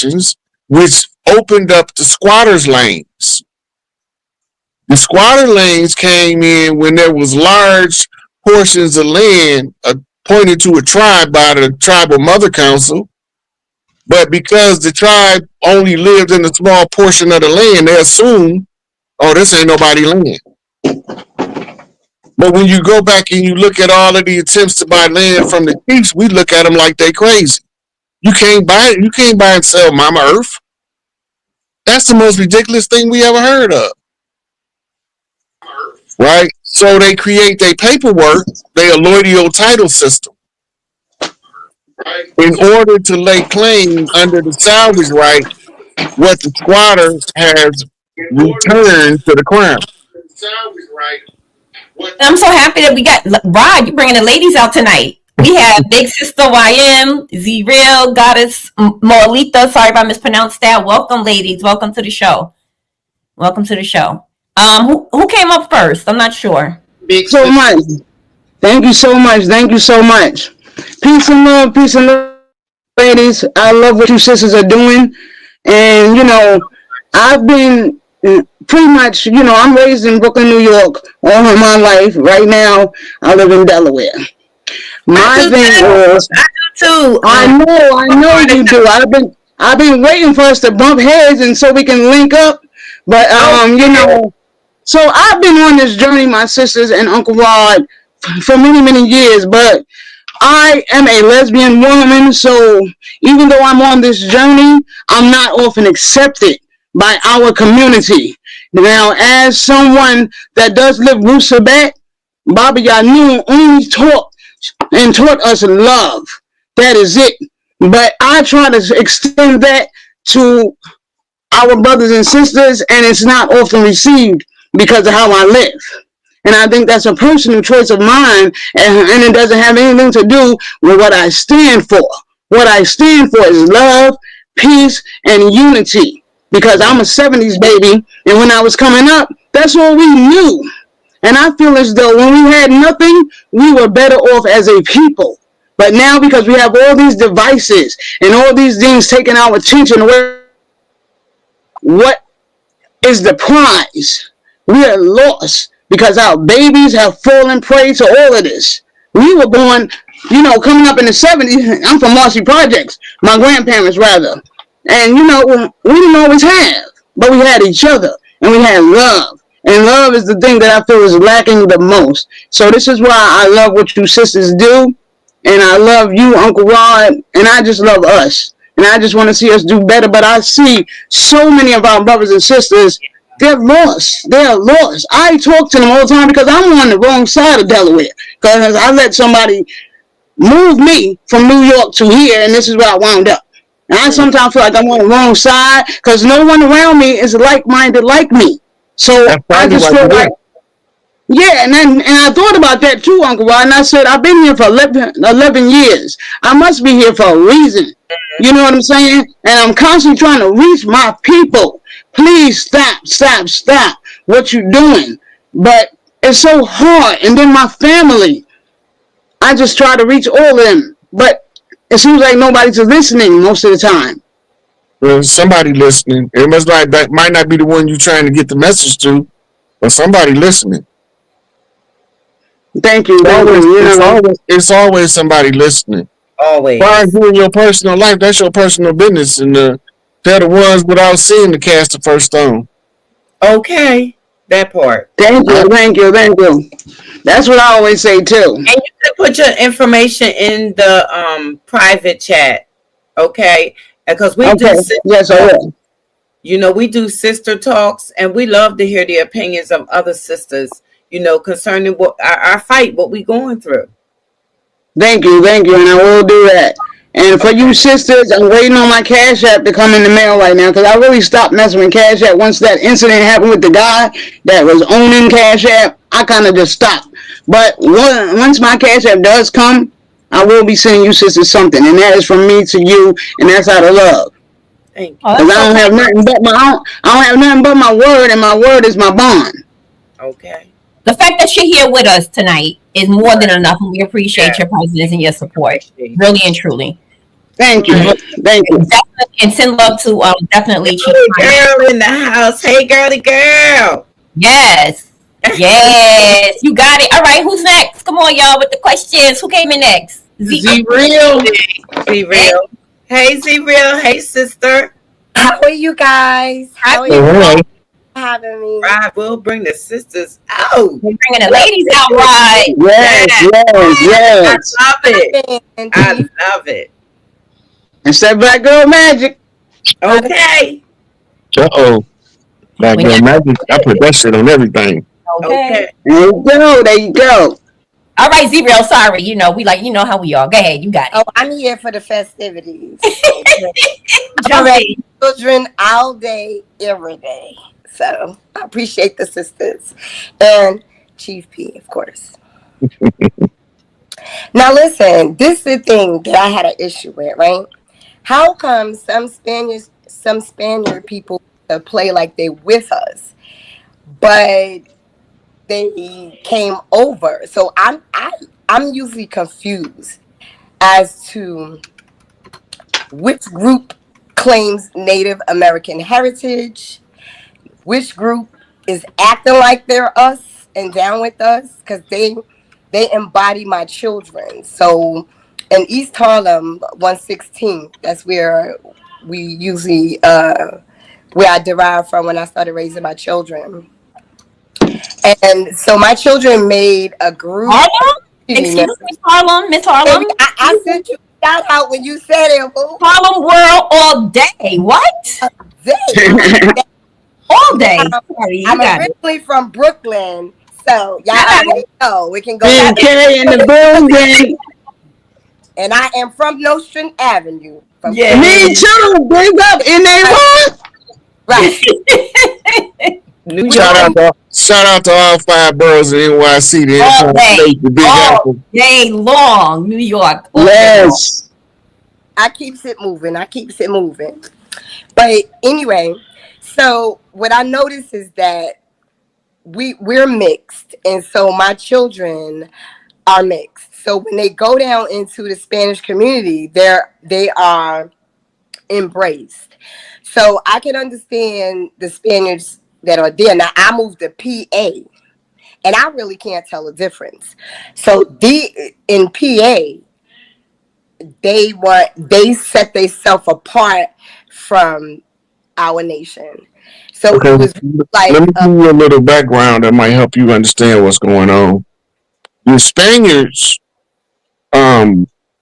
sections, which opened up the squatters' lanes. The squatter lanes came in when there was large portions of land appointed to a tribe by the tribal mother council. But because the tribe only lived in a small portion of the land, they assumed, oh, this ain't nobody land. But when you go back and you look at all of the attempts to buy land from the chiefs, we look at them like they crazy. You can't buy it. You can't buy and sell Mama Earth. That's the most ridiculous thing we ever heard of. Right? So they create their paperwork, their allodial title system, in order to lay claim under the salvage right what the squatter has returned to the crown. I'm so happy that we got Rod. You bringing the ladies out tonight. We have Big Sister YM, Z Real, Goddess Molita. Sorry if I mispronounced that. Welcome, ladies. Welcome to the show. Welcome to the show. Who came up first? I'm not sure. So much. Thank you so much. Thank you so much. Peace and love, ladies. I love what you sisters are doing. And, you know, I've been pretty much, you know, I'm raised in Brooklyn, New York all of my life. Right now, I live in Delaware. My thing was, I do too. I know you do. I've been waiting for us to bump heads and so we can link up. But, you know, so I've been on this journey, my sisters and Uncle Rod, for many, many years. But I am a lesbian woman, so even though I'm on this journey, I'm not often accepted by our community. Now, as someone that does live Wusabat, Baba Yanun only taught us love. That is it. But I try to extend that to our brothers and sisters, and it's not often received because of how I live. And I think that's a personal choice of mine, and it doesn't have anything to do with what I stand for. What I stand for is love, peace, and unity. Because I'm a 70s baby, and when I was coming up, that's all we knew. And I feel as though when we had nothing, we were better off as a people. But now, because we have all these devices and all these things taking our attention away, what is the prize? We are lost because our babies have fallen prey to all of this. We were born, you know, coming up in the 70s. I'm from Marcy Projects, my grandparents rather. And, you know, we didn't always have, but we had each other and we had love. And love is the thing that I feel is lacking the most. So this is why I love what you sisters do. And I love you, Uncle Rod. And I just love us. And I just want to see us do better. But I see so many of our brothers and sisters, they're lost. They're lost. I talk to them all the time because I'm on the wrong side of Delaware. Because I let somebody move me from New York to here. And this is where I wound up. And I sometimes feel like I'm on the wrong side because no one around me is like-minded like me. So I just feel like, yeah, and I thought about that too, Uncle Rod, and I said, I've been here for 11 years. I must be here for a reason. You know what I'm saying? And I'm constantly trying to reach my people. Please stop what you're doing. But it's so hard. And then my family, I just try to reach all of them. But it seems like nobody's listening most of the time. Well, somebody listening. It must like that might not be the one you're trying to get the message to, but somebody listening. Thank you. It's always somebody listening. Always. As far as doing your personal life, that's your personal business, and they're the ones without seeing to cast the first stone. Okay, that part. Thank you. That's what I always say too. And you can put your information in the private chat, okay? Because we do. Yes, I will. You know, we do sister talks, and we love to hear the opinions of other sisters, you know, concerning what our fight, what we going through. Thank you, and I will do that. And for you sisters, I'm waiting on my Cash App to come in the mail right now because I really stopped messing with Cash App once that incident happened with the guy that was owning Cash App. I kind of just stopped. But once my Cash App does come, I will be sending you sisters something, and that is from me to you, and that's out of love. Thank you. Because I don't have nothing but my word, and my word is my bond. Okay. The fact that you're here with us tonight is more than enough, and we appreciate your presence and your support, really and truly. Thank you. Thank you. Definitely, and send love to definitely Chief. Girl in the house. Hey, girly girl. Yes. Yes. You got it. All right. Who's next? Come on, y'all, with the questions. Who came in next? Z Real. Z Real. Hey, Z Real. Hey, sister. How are you guys? How are you Hello. having me? Right, we'll bring the sisters out. We're bringing the ladies out, right? Yes. I love it. And I love it. It's that black girl magic. Okay. Uh-oh. Black girl magic. I put that shit on everything. Okay. There you go. There you go. All right, Z-Real, sorry. You know, you know how we are. Go ahead. You got it. oh, I'm here for the festivities. Jump in. Children all day, every day. So I appreciate the sisters and Chief P, of course. Now listen, this is the thing that I had an issue with, right? How come some Spaniard people play like they with us, but they came over? So I'm usually confused as to which group claims Native American heritage, which group is acting like they're us and down with us, because they embody my children. So in East Harlem, 116, that's where we usually where I derive from when I started raising my children. And so my children made a group. Harlem? Excuse me, Miss Harlem? Baby, I sent you a shout out when you said it, boo. Harlem World all day. What? All day. Sorry, you I'm got it. originally from Brooklyn, so y'all already know. We can go Big back. K in the building. And I am from Nostrand Avenue. From Yeah. Me too. Big up in they hood. Right. New York. Shout out to all 5 boroughs in NYC. The All Empire day. State, the Big All Apple. day long. New York. All day Yes. I keeps it moving. But anyway, so what I noticed is that we're mixed, and so my children are mixed. So when they go down into the Spanish community, they are embraced. So I can understand the Spaniards that are there. Now I moved to PA, and I really can't tell the difference. So in PA, they set themselves apart from our nation. So Okay, it was like let me give you a little background that might help you understand what's going on. The Spaniards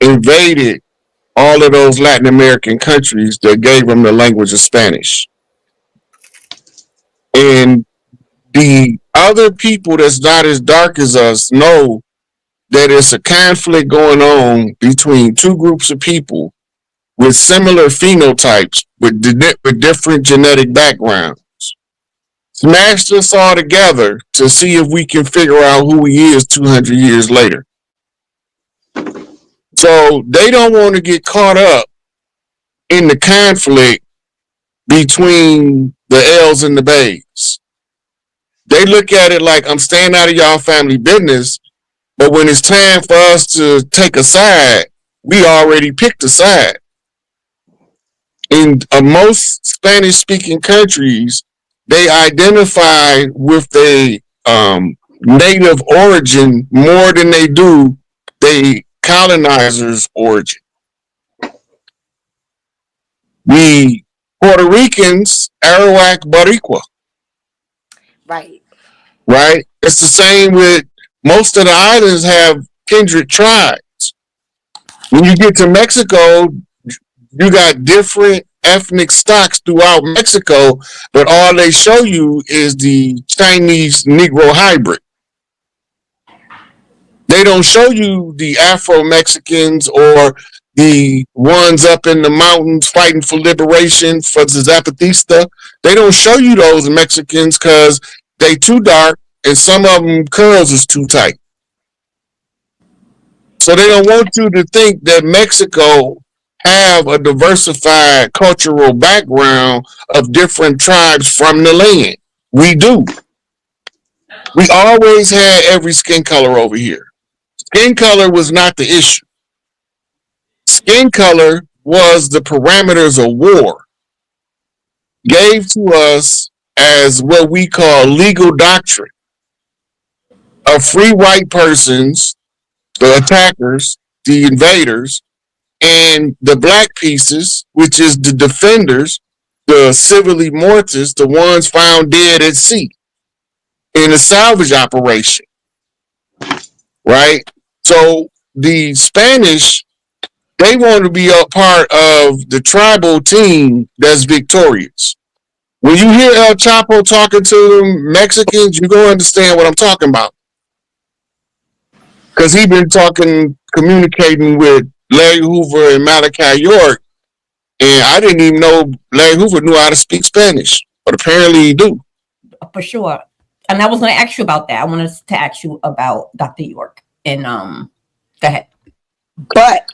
invaded all of those Latin American countries that gave them the language of Spanish. And the other people that's not as dark as us know that it's a conflict going on between 2 groups of people with similar phenotypes, with different genetic backgrounds. Smashed us all together to see if we can figure out who he is 200 years later. So they don't want to get caught up in the conflict between the L's and the B's. They look at it like, I'm staying out of y'all family business, but when it's time for us to take a side, we already picked a side. In most Spanish-speaking countries, they identify with a native origin more than they do the colonizer's origin. The Puerto Ricans, Arawak, Boricua, right. right? It's the same with most of the islands have kindred tribes. When you get to Mexico, you got different ethnic stocks throughout Mexico, but all they show you is the Chinese Negro hybrid. They don't show you the Afro-Mexicans or the ones up in the mountains fighting for liberation for the Zapatista. They don't show you those Mexicans because they too dark and some of them curls is too tight. So they don't want you to think that Mexico have a diversified cultural background of different tribes from the land. We do. We always had every skin color over here. Skin color was not the issue. Skin color was the parameters of war, gave to us as what we call legal doctrine of free white persons, the attackers, the invaders, and the black pieces, which is the defenders, the civilly mortis, the ones found dead at sea in a salvage operation, right? So the Spanish, they want to be a part of the tribal team that's victorious. When you hear El Chapo talking to them Mexicans, you're going to understand what I'm talking about. Because he been communicating with Larry Hoover and Malachi York, and I didn't even know Larry Hoover knew how to speak Spanish, but apparently he do. For sure. And I was going to ask you about that. I wanted to ask you about Dr. York. And go ahead. But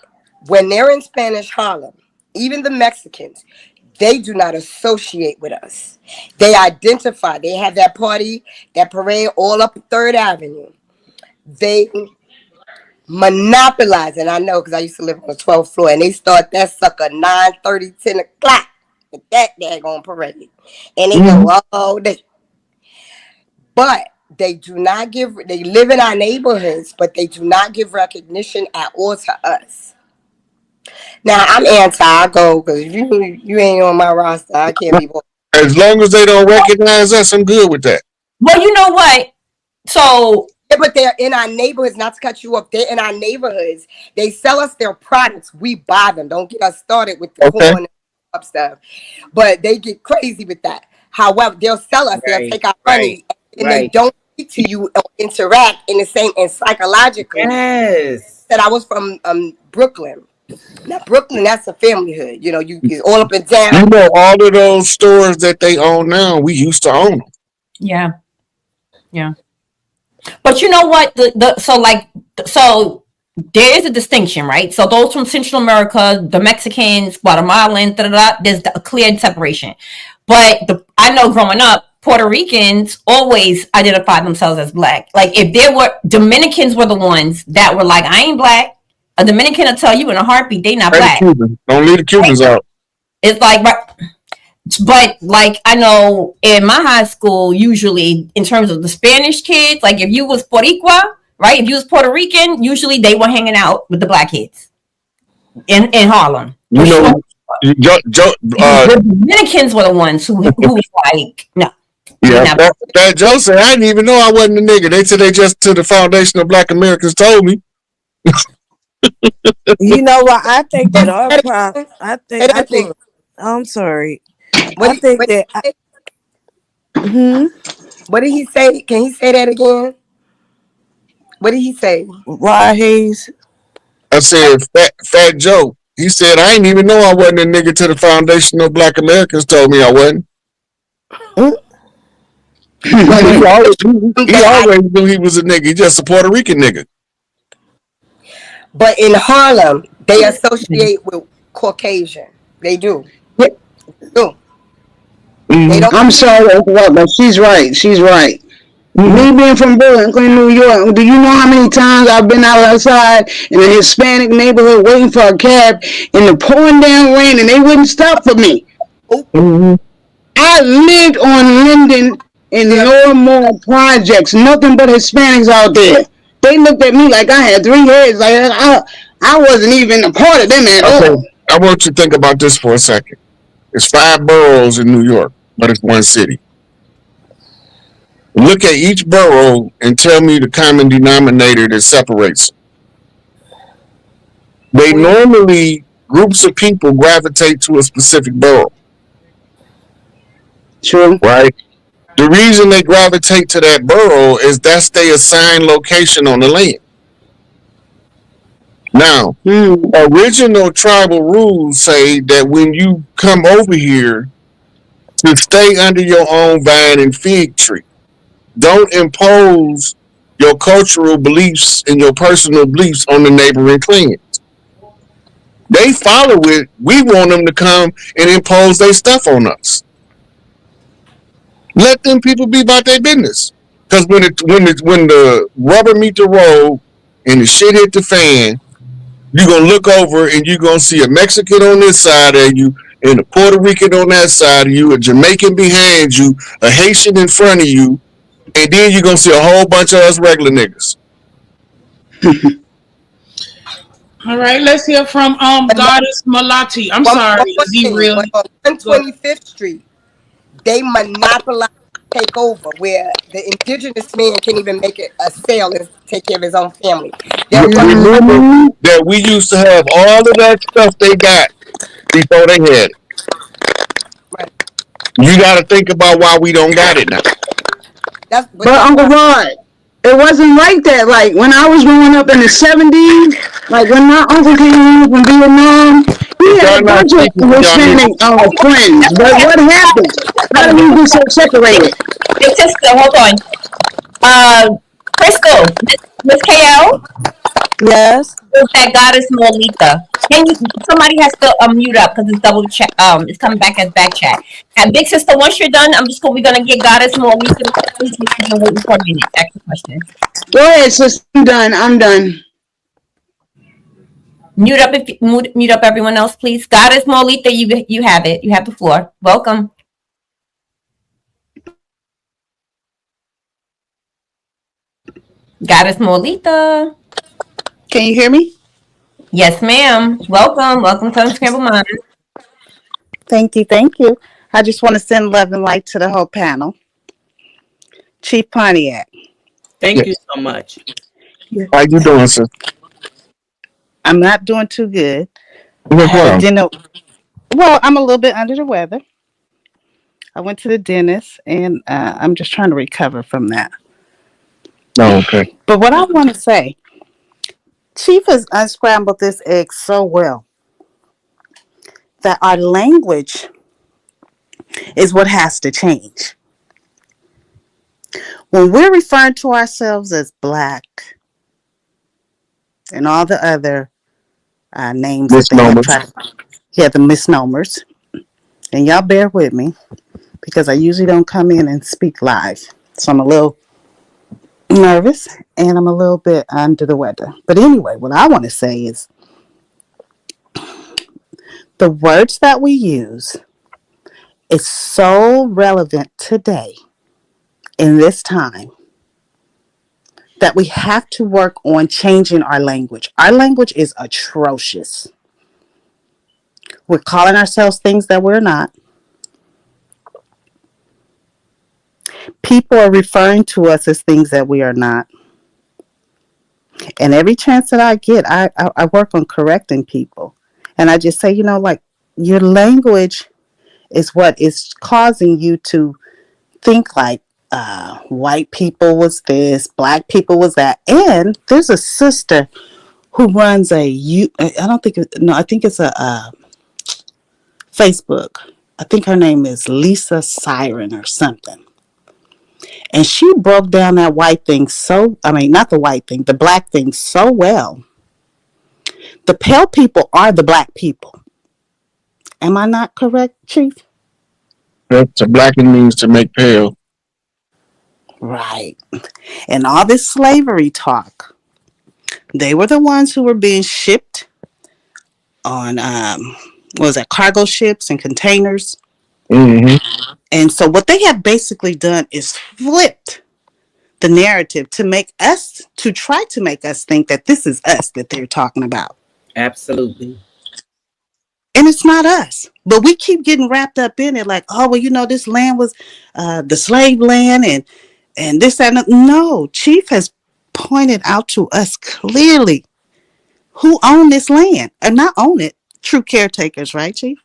when they're in Spanish Harlem, even the Mexicans, they do not associate with us. They identify. They have that party, that parade all up 3rd Avenue. They monopolize, and I know because I used to live on the 12th floor, and they start that sucker 9:30, 10 o'clock with that daggone parade. And they go all day. But they do not they live in our neighborhoods, but they do not give recognition at all to us. Now, I'm anti, I go, because you ain't on my roster, I can't be bored. As long as they don't recognize us, I'm good with that. Well, you know what? So... Yeah, but they're in our neighborhoods, not to cut you up, they're in our neighborhoods. They sell us their products. We buy them. Don't get us started with the corn and stuff. But they get crazy with that. However, they'll sell us, they'll take our money, and they don't speak to you or interact in the same, and psychologically. Yes. That I was from Brooklyn. Now, Brooklyn, that's a family hood. You know, you all up and down. You know, all of those stores that they own now, we used to own them. Yeah. Yeah. But you know what? So there is a distinction, right? So those from Central America, the Mexicans, Guatemalan, there's a clear separation. But I know growing up, Puerto Ricans always identify themselves as black. Like if there were Dominicans were the ones that were like, I ain't black. A Dominican will tell you in a heartbeat they not black. Don't leave the Cubans out. It's like, but like I know in my high school, usually in terms of the Spanish kids, like if you was Boricua, right? If you was Puerto Rican, usually they were hanging out with the black kids in Harlem. You know, the Dominicans were the ones who was like, no. Yeah, that Joe said, I didn't even know I wasn't a nigga. They said they just to the foundation of Black Americans told me. You know what? I think that our problem. I think. I'm sorry. What did he say? Can he say that again? What did he say? Rod Hayes. I said, Fat Joe. He said, I didn't even know I wasn't a nigga till the foundation of Black Americans told me I wasn't. He always knew he was a nigga. He just a Puerto Rican nigga. But in Harlem, they associate with Caucasian. They do. They do. I'm sorry, but she's right. She's right. Me being from Brooklyn, New York, do you know how many times I've been outside in a Hispanic neighborhood waiting for a cab in the pouring down rain and they wouldn't stop for me? I lived on Linden in Lower Mall projects, nothing but Hispanics out there. They looked at me like I had 3 heads, like I wasn't even a part of them at all. I want you to think about this for a second. It's 5 boroughs in New York, but it's one city. Look at each borough and tell me the common denominator that separates them. They normally, groups of people gravitate to a specific borough. True. Right? The reason they gravitate to that borough is that's their assigned location on the land. Now, original tribal rules say that when you come over here to stay under your own vine and fig tree, don't impose your cultural beliefs and your personal beliefs on the neighboring clans. They follow it. We want them to come and impose their stuff on us. Let them people be about their business. Because when the rubber meet the road and the shit hit the fan, You're gonna look over and you're gonna see a Mexican on this side of you, and a Puerto Rican on that side of you, a Jamaican behind you, a Haitian in front of you, and then you're gonna see a whole bunch of us regular niggas. All right, let's hear from Goddess Malati. I'm One sorry, more Z thing. Real. On Go ahead. 125th Street, they monopolize, take over, where the indigenous man can't even make it a sale and take care of his own family. They'll run it. Remember that we used to have all of that stuff they got before they had it. Right. You got to think about why we don't got it now. But Uncle Rod, it wasn't like that. Like when I was growing up in the 70s, like when my uncle came home from Vietnam, he had a bunch of Hispanic friends. But what happened? How did we get so separated? Big sister, hold on. Crystal, Miss KL, Yes. is that Goddess Molita? Can you? Somebody has to mute up because it's double check. It's coming back as back chat. And big sister, once you're done, we're gonna get Goddess Molita. She's been waiting for a minute. Ask the question. Go ahead, sister. I'm done. Mute up everyone else, please. Goddess Molita, you have it. You have the floor. Welcome. Goddess Molita. Can you hear me? Yes, ma'am. Welcome to Unscrambled Minds. Thank you. I just want to send love and light to the whole panel. Chief Pontiac. Thank you so much. How you doing, sir? I'm not doing too good. What's wrong? Well, I'm a little bit under the weather. I went to the dentist, and I'm just trying to recover from that. Oh, okay. But what I want to say, Chief has unscrambled this egg so well that our language is what has to change. When we're referring to ourselves as Black and all the other names that they have tried, the misnomers, and y'all bear with me because I usually don't come in and speak live, so I'm a little nervous and I'm a little bit under the weather. But anyway, what I want to say is the words that we use is so relevant today in this time that we have to work on changing our language. Our language is atrocious. We're calling ourselves things that we're not. People are referring to us as things that we are not. And every chance that I get, I work on correcting people. And I just say, like your language is what is causing you to think like white people was this, Black people was that. And there's a sister who runs I think it's a Facebook. I think her name is Lisa Siren or something. And she broke down that not the white thing, the Black thing so well. The pale people are the Black people. Am I not correct, Chief? To blacken means to make pale. Right. And all this slavery talk, they were the ones who were being shipped on, cargo ships and containers. Mm-hmm. And so what they have basically done is flipped the narrative to try to make us think that this is us that they're talking about. Absolutely. And it's not us. But we keep getting wrapped up in it like, oh, well, this land was the slave land and this, that, and no. Chief has pointed out to us clearly who own this land. Or not own it. True caretakers, right, Chief?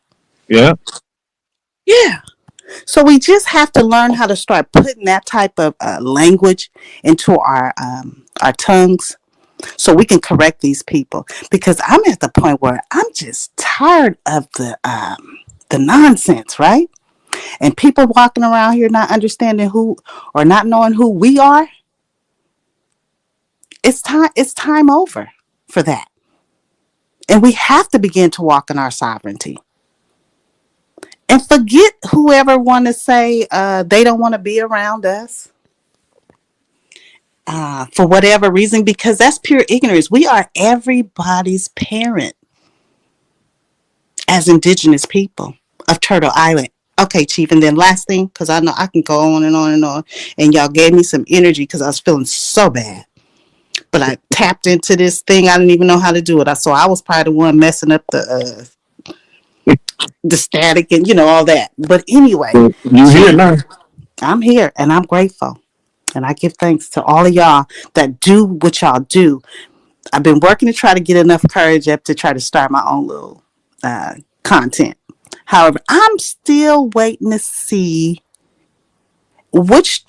Yeah. Yeah. So we just have to learn how to start putting that type of language into our tongues so we can correct these people. Because I'm at the point where I'm just tired of the nonsense, right? And people walking around here not understanding who or not knowing who we are. It's time over for that. And we have to begin to walk in our sovereignty. And forget whoever want to say they don't want to be around us. for whatever reason, because that's pure ignorance. We are everybody's parent as indigenous people of Turtle Island. Okay, Chief, and then last thing, because I know I can go on and on and on, and y'all gave me some energy because I was feeling so bad. But I tapped into this thing. I didn't even know how to do it. So I was probably the one messing up the static and all that. But anyway, You here now? I'm here and I'm grateful. And I give thanks to all of y'all that do what y'all do. I've been working to try to get enough courage up to try to start my own little content. However, I'm still waiting to see which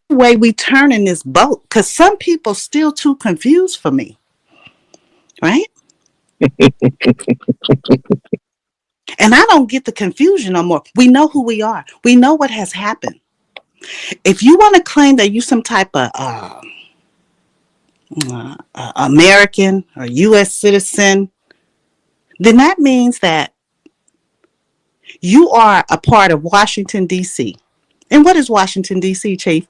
way we turn in this boat, because some people still too confused for me, right? And I don't get the confusion no more. We know who we are. We know what has happened. If you want to claim that you some type of American or U.S. citizen, then that means that you are a part of Washington, D.C. And what is Washington, D.C., Chief?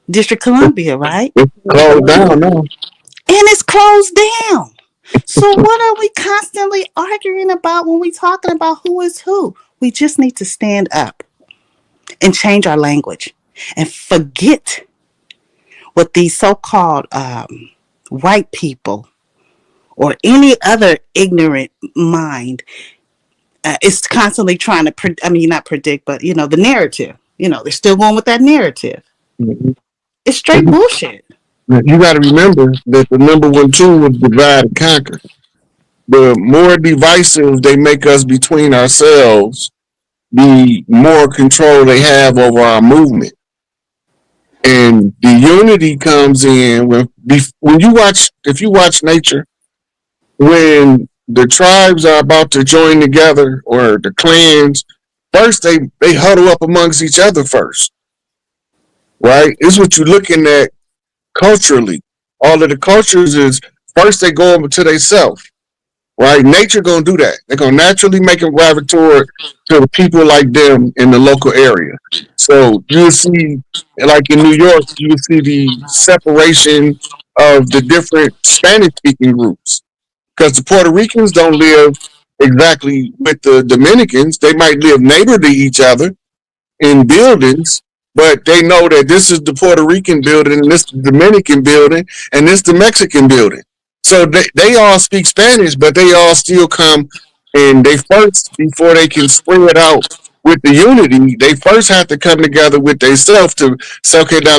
District Columbia, right? It's closed down now. And it's closed down. So what are we constantly arguing about when we're talking about who is who? We just need to stand up and change our language and forget what these so-called white people or any other ignorant mind is constantly trying to, not predict, but, the narrative. They're still going with that narrative. Mm-hmm. It's straight bullshit. You got to remember that the number one tool was divide and conquer. The more divisive they make us between ourselves, the more control they have over our movement. And the unity comes in when you watch, if you watch nature, when the tribes are about to join together or the clans, first they huddle up amongst each other first, right? It's what you're looking at culturally. All of the cultures is first they go over to themselves, right? Nature gonna do that. They're gonna naturally make them gravitate to the people like them in the local area. So you'll see, like in New York, you'll see the separation of the different Spanish speaking groups. Because the Puerto Ricans don't live exactly with the Dominicans. They might live neighbor to each other in buildings, but they know that this is the Puerto Rican building, and this is the Dominican building, and this is the Mexican building. So they all speak Spanish, but they all still come, and they first, before they can spread out with the unity, they first have to come together with themselves to say, okay, now